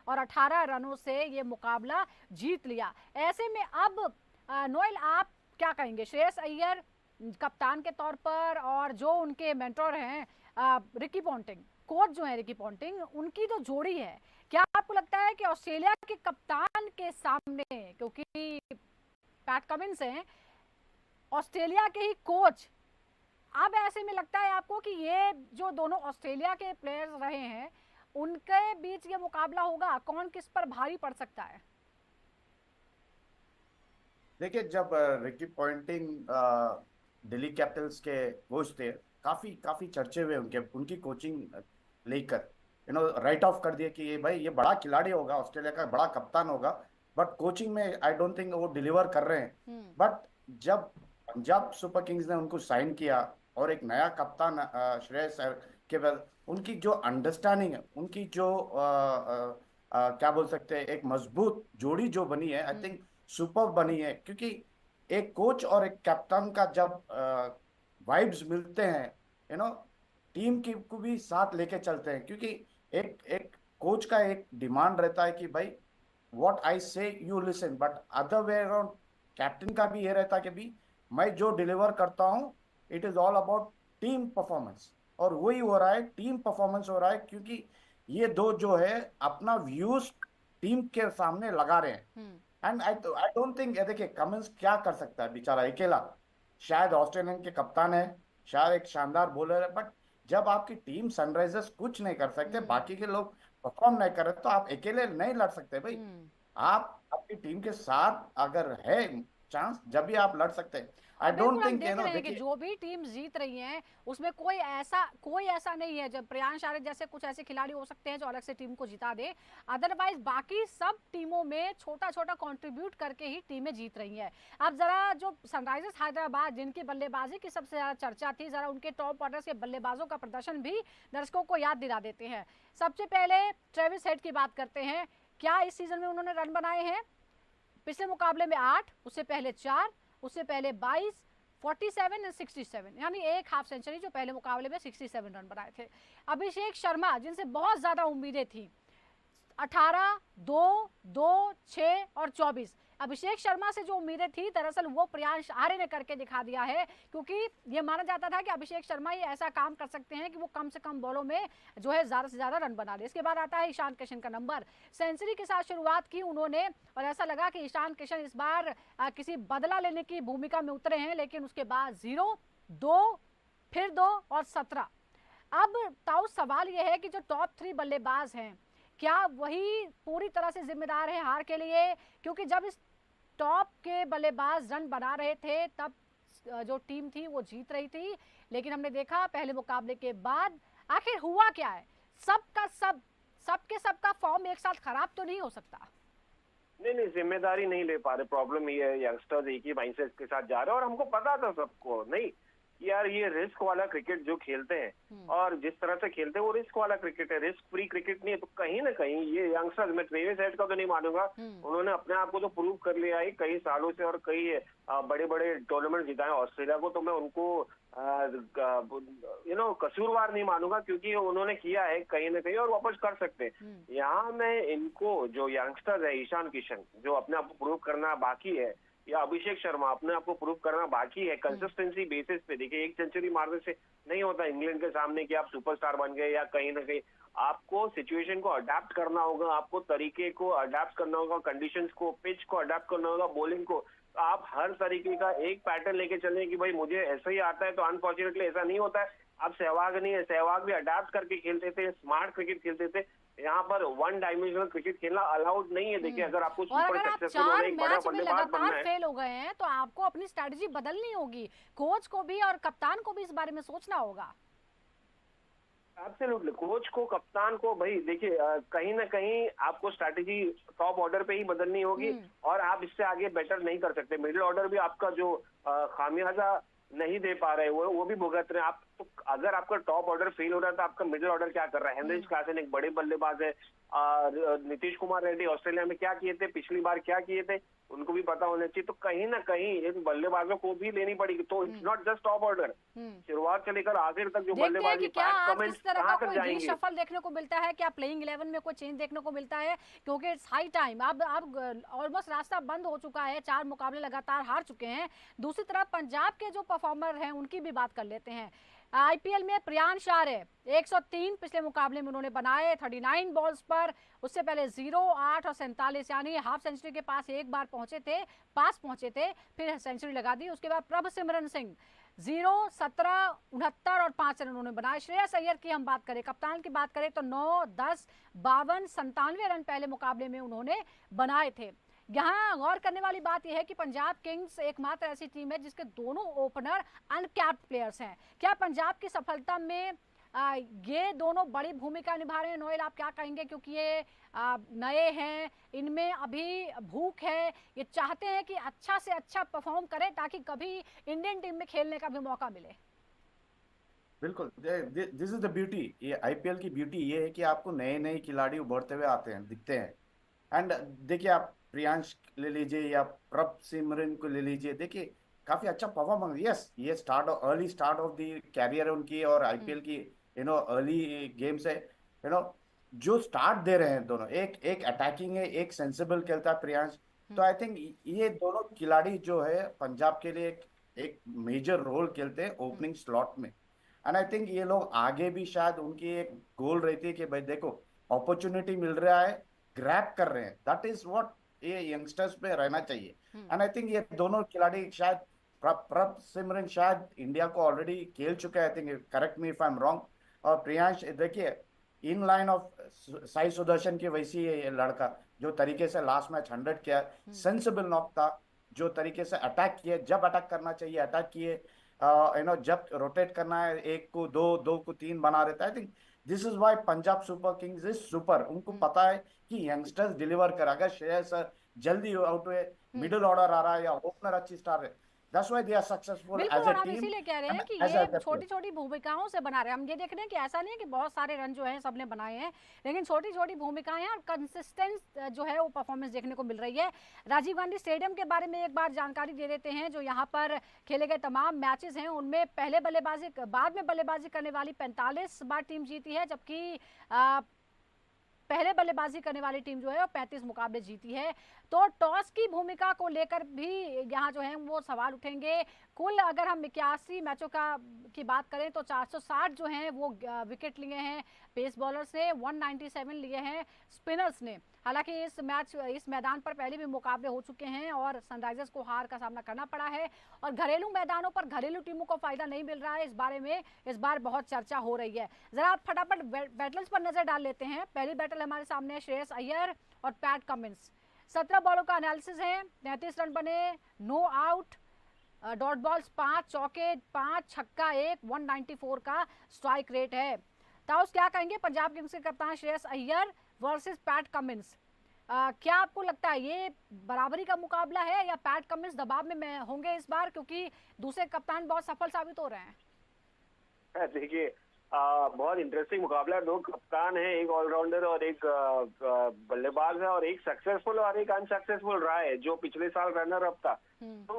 और 18 रनों से ये मुकाबला जीत लिया। ऐसे में अब नोएल आप क्या कहेंगे, श्रेयस अय्यर कप्तान के तौर पर और जो उनके मेंटोर हैं रिकी पॉन्टिंग, कोच जो है रिकी पॉन्टिंग, उनकी जो जोड़ी है, क्या आपको लगता है कि ऑस्ट्रेलिया के कप्तान के सामने, क्योंकि पैट कमिंस हैं ऑस्ट्रेलिया के ही कोच, अब ऐसे में लगता है आपको कि ये जो दोनों ऑस्ट्रेलिया के प्लेयर्स रहे हैं उनके बीच ये मुकाबला होगा, कौन किस पर भारी पड़ सकता है? देखिए, जब रिकी पॉन्टिंग दिल्ली कैपिटल्स के कोच थे, काफी काफी चर्चे हुए उनके, उनकी कोचिंग लेकर राइट ऑफ कर दिया कि ये भाई ये बड़ा खिलाड़ी होगा, ऑस्ट्रेलिया का बड़ा कप्तान होगा, बट कोचिंग में आई डोंट थिंक वो डिलीवर कर रहे हैं। बट जब पंजाब सुपर किंग्स ने उनको साइन किया और एक नया कप्तान श्रेयस अय्यर के बाद उनकी जो अंडरस्टैंडिंग है, उनकी जो क्या बोल सकते हैं, एक मजबूत जोड़ी जो बनी है, आई थिंक सुपर बनी है। क्योंकि एक कोच और एक कैप्टन का जब वाइब्स मिलते हैं, यू नो, टीम की को भी साथ लेके चलते हैं। क्योंकि एक एक कोच का एक डिमांड रहता है कि भाई व्हाट आई से you listen, but other way around captain का भी ये रहता है कि भी मैं जो डिलीवर करता हूँ it is all about team performance. और वही हो रहा है, टीम परफॉर्मेंस हो रहा है, क्योंकि ये दो जो है अपना व्यूज टीम के सामने लगा रहे हैं। एंड आई डोंट थिंक, देखिए कमिंस क्या कर सकता है बेचारा अकेला, शायद ऑस्ट्रेलियन के कप्तान है, शायद एक शानदार बॉलर है, बट जब आपकी टीम सनराइजर्स कुछ नहीं कर सकते, बाकी के लोग परफॉर्म नहीं कर रहे, तो आप अकेले नहीं लड़ सकते भाई। आप अपनी टीम के साथ अगर है चांस, जब भी आप लड़ सकते हैं। आई अब बिल्कुल डोंट हम थिंक, देख रहे हैं कि देखिए, जो भी टीम जीत रही हैं उसमें कोई ऐसा नहीं है, जब प्रियांश आर्य जैसे कुछ ऐसे खिलाड़ी हो सकते हैं जो अलग से टीम को जिता दे, अदरवाइज बाकी सब टीमों में छोटा छोटा कंट्रीब्यूट करके ही टीमें जीत रही हैं। अब जरा जो सनराइजर्स हैदराबाद जिनकी बल्लेबाजी की सबसे ज्यादा चर्चा थी, जरा उनके टॉप ऑर्डर के बल्लेबाजों का प्रदर्शन भी दर्शकों को याद दिला देते हैं। सबसे पहले ट्रेविस हेड की बात करते हैं। क्या इस सीजन में उन्होंने रन बनाए हैं? पिछले मुकाबले में 8, उससे पहले 4, उससे पहले 22, 47 और 67, यानी एक हाफ सेंचुरी, जो पहले मुकाबले में 67 रन बनाए थे। अभिषेक शर्मा जिनसे बहुत ज्यादा उम्मीदें थी, 18, 2, 2, 6 और 24। अभिषेक शर्मा से जो उम्मीदें थी दरअसल वो प्रियांश आर्य ने करके दिखा दिया है, क्योंकि ये माना जाता था कि अभिषेक शर्मा ये ऐसा काम कर सकते हैं कि वो कम से कम बॉलों में जो है ज्यादा से ज्यादा रन बना दे। इसके बाद आता है ईशान किशन का नंबर। सेंचुरी के साथ शुरुआत की उन्होंने और ऐसा लगा कि ईशान किशन इस बार किसी बदला लेने की भूमिका में उतरे हैं, लेकिन उसके बाद 0, 2, फिर 2 और 17। अब ताऊ सवाल यह है कि जो टॉप 3 बल्लेबाज हैं क्या वही पूरी तरह से जिम्मेदार है हार के लिए? क्योंकि जब इस टॉप के बल्लेबाज रन बना रहे थे तब जो टीम थी वो जीत रही थी, लेकिन हमने देखा पहले मुकाबले के बाद आखिर हुआ क्या है। सबका फॉर्म एक साथ खराब तो नहीं हो सकता। नहीं नहीं, जिम्मेदारी नहीं ले पा रहे। प्रॉब्लम ये है, यंगस्टर्स एक ही माइंडसेट के साथ जा रहे हैं, और हमको पता था सबको नहीं यार ये रिस्क वाला क्रिकेट जो खेलते हैं और जिस तरह से खेलते हैं वो रिस्क वाला क्रिकेट है, रिस्क फ्री क्रिकेट नहीं है। तो कहीं ना कहीं ये यंगस्टर्स, मैं ट्रेविस हेड का तो नहीं मानूंगा, उन्होंने अपने आप को तो प्रूव कर लिया है कई सालों से, और कई बड़े बड़े टूर्नामेंट जिताए ऑस्ट्रेलिया को। तो मैं उनको कसूरवार नहीं मानूंगा, क्योंकि उन्होंने किया है कहीं ना कहीं और वापस कर सकते हैं। यहाँ मैं इनको, जो यंगस्टर है, ईशान किशन जो अपने आप को प्रूव करना बाकी है, या अभिषेक शर्मा अपने आप को प्रूव करना बाकी है कंसिस्टेंसी बेसिस पे। देखिए, एक सेंचुरी मारने से नहीं होता इंग्लैंड के सामने कि आप सुपरस्टार बन गए, या कहीं ना कहीं आपको सिचुएशन को अडेप्ट करना होगा, आपको तरीके को अडेप्ट करना होगा, कंडीशंस को, पिच को अडेप्ट करना होगा, बॉलिंग को। तो आप हर तरीके का एक पैटर्न लेके चलें कि भाई मुझे ऐसा ही आता है, तो अनफॉर्चुनेटली ऐसा नहीं होता है। अब सहवाग नहीं है, सहवाग भी अडेप्ट करके खेलते थे, स्मार्ट क्रिकेट खेलते थे। यहाँ पर वन डायमेंशनल क्रिकेट खेलना अलाउड नहीं है। देखिए, अगर आपको सुपर सक्सेसफुल होना, एक बड़ा बल्लेबाज बनना है, फेल हो गए हैं तो आपको अपनी स्ट्रेटजी बदलनी होगी। कोच को भी और कप्तान को भी इस बारे में सोचना होगा। एब्सोल्युटली, कोच को, कप्तान को, भाई देखिए कहीं ना कहीं आपको स्ट्रैटेजी टॉप ऑर्डर पे ही बदलनी होगी, और आप इससे आगे बेटर नहीं कर सकते। मिडिल ऑर्डर भी आपका जो खामियाजा नहीं दे पा रहे वो भी भुगत रहे हैं। आप तो अगर आपका टॉप ऑर्डर फेल हो रहा है तो आपका मिडिल ऑर्डर क्या कर रहा है? हेनरिच क्लासन एक बड़े बल्लेबाज है, नीतीश कुमार रेड्डी ऑस्ट्रेलिया में क्या किए थे, पिछली बार क्या किए थे, उनको भी पता होना चाहिए। तो कहीं ना कहीं एक बल्लेबाजों को भी लेनी पड़ेगी। तो it's not just top order, शुरुआत से लेकर आखिर तक जो देखते हैं बल्लेबाजी, कि क्या पैट आज कमिंस इस तरह का कहाँ तक कोई जाएंगे। रीशफल देखने को मिलता है, क्या प्लेइंग 11 में कोई चेंज देखने को मिलता है, क्योंकि इट्स हाई टाइम। अब ऑलमोस्ट रास्ता बंद हो चुका है, 4 मुकाबले लगातार हार चुके हैं। दूसरी तरफ पंजाब के जो परफॉर्मर हैं उनकी भी बात कर लेते हैं। आईपीएल में प्रियांश आर्य 103 पिछले मुकाबले में उन्होंने बनाए 39 बॉल्स पर। उससे पहले 0, 8 और 47 यानी हाफ सेंचुरी के पास एक बार पास पहुंचे थे, फिर सेंचुरी लगा दी। उसके बाद प्रभसिमरन सिंह 0, 17, 69 और 5 रन उन्होंने बनाए। श्रेयस अय्यर की हम बात करें, कप्तान की बात करें तो 9, 10, 52, 97 रन पहले मुकाबले में उन्होंने बनाए थे। यहाँ गौर करने वाली बात यह है कि पंजाब किंग्स एकमात्र ऐसी टीम है जिसके दोनों ओपनर अनकैप्ड प्लेयर्स हैं। क्या पंजाब की सफलता में ये दोनों बड़ी भूमिका निभा रहे हैं? नोएल, आप क्या कहेंगे? क्योंकि ये नए हैं, इनमें अभी भूख है, ये चाहते हैं कि अच्छा से अच्छा परफॉर्म करें ताकि कभी इंडियन टीम में खेलने का भी मौका मिले। बिल्कुल, दिस इज द ब्यूटी। ये आईपीएल की ब्यूटी ये है कि आपको नए नए खिलाड़ी उभरते हुए आते हैं, दिखते हैं। एंड देखिए, आप प्रियांश ले लीजिए या प्रभ सिमरन को ले लीजिए, देखिए काफी अच्छा परफॉर्मेंस। यस, ये early start of the career है उनकी, और आईपीएल की अर्ली गेम्स है। जो स्टार्ट दे रहे हैं दोनों, एक एक अटैकिंग है, एक सेंसिबल खेलता है प्रियांश। तो आई थिंक ये दोनों खिलाड़ी जो है पंजाब के लिए एक मेजर रोल खेलते हैं ओपनिंग स्लॉट में। एंड आई थिंक ये लोग आगे भी शायद उनकी एक गोल रहती है कि भाई देखो, अपॉर्चुनिटी मिल रहा है, ग्रैब कर रहे हैं। दैट इज व्हाट ये यंगस्टर्स पे रहना चाहिए। एंड आई थिंक ये दोनों खिलाड़ी शायद प्रभ सिमरन शायद इंडिया को ऑलरेडी खेल चुके हैं, I think, correct me if I am wrong. और प्रियांश देखिए, in line of Sai Sudarshan की वैसी है ये लड़का, जो तरीके से लास्ट मैच 100 किया, सेंसिबल नॉक था, जो तरीके से अटैक किए, जब अटैक करना चाहिए अटैक किए, जब रोटेट करना है, एक को दो, दो को तीन बना रहता है। I think this is why Punjab Super Kings is super. उनको पता है कि यंगस्टर्स डिलीवर कर, अगर श्रेयस जल्दी आउट हुए, मिडिल ऑर्डर आ रहा है या ओपनर अच्छी स्टार है, that's why they are successful बिल्कुल, एज अ और हम टीम इसीलिए कह रहे हैं कि एज ये छोटी छोटी भूमिकाओं से बना रहे हैं। हम ये देख रहे हैं कि ऐसा नहीं है कि बहुत सारे रन जो हैं सबने बनाए हैं, लेकिन छोटी छोटी भूमिकाएं हैं और कंसिस्टेंट जो है वो परफॉर्मेंस देखने को मिल रही है। राजीव गांधी स्टेडियम के बारे में एक बार जानकारी दे देते हैं। जो यहाँ पर खेले गए तमाम मैचेस हैं उनमें बाद में बल्लेबाजी करने वाली 45 बार टीम जीती है, जबकि पहले बल्लेबाजी करने वाली टीम जो है वो 35 मुकाबले जीती है। तो टॉस की भूमिका को लेकर भी यहाँ जो है वो सवाल उठेंगे। कुल अगर हम 81 मैचों की बात करें तो 460 जो हैं वो विकेट लिए हैं पेस बॉलर्स ने, 197 लिए हैं स्पिनर्स ने। हालांकि इस मैदान पर पहले भी मुकाबले हो चुके हैं और सनराइजर्स को हार का सामना करना पड़ा है, और घरेलू मैदानों पर घरेलू टीमों को फायदा नहीं मिल रहा है। इस बारे में इस बार बहुत चर्चा हो रही है। जरा आप फटाफट बैटल्स पर नजर डाल लेते हैं। पहली बैटल हमारे सामने है श्रेयस अय्यर और पैट कमिंस। 17 बॉलों का एनालिसिस है, 33 रन बने, नो आउट, डॉट बॉल्स 5, चौके 5, छक्का 1, 194 का स्ट्राइक रेट है। ताउस, क्या कहेंगे पंजाब किंग्स के कप्तान Shreyas Iyer versus PAT Cummins? क्या आपको लगता है ये बराबरी का मुकाबला है या पैट कमिंस दबाव में होंगे इस बार, क्योंकि दूसरे कप्तान बहुत सफल साबित हो रहे हैं? देखिए, बहुत इंटरेस्टिंग मुकाबला है। दो कप्तान है, एक ऑलराउंडर और एक बल्लेबाज है, और एक सक्सेसफुल और एक अनसक्सेसफुल रहा है जो पिछले साल रनर अप था। तो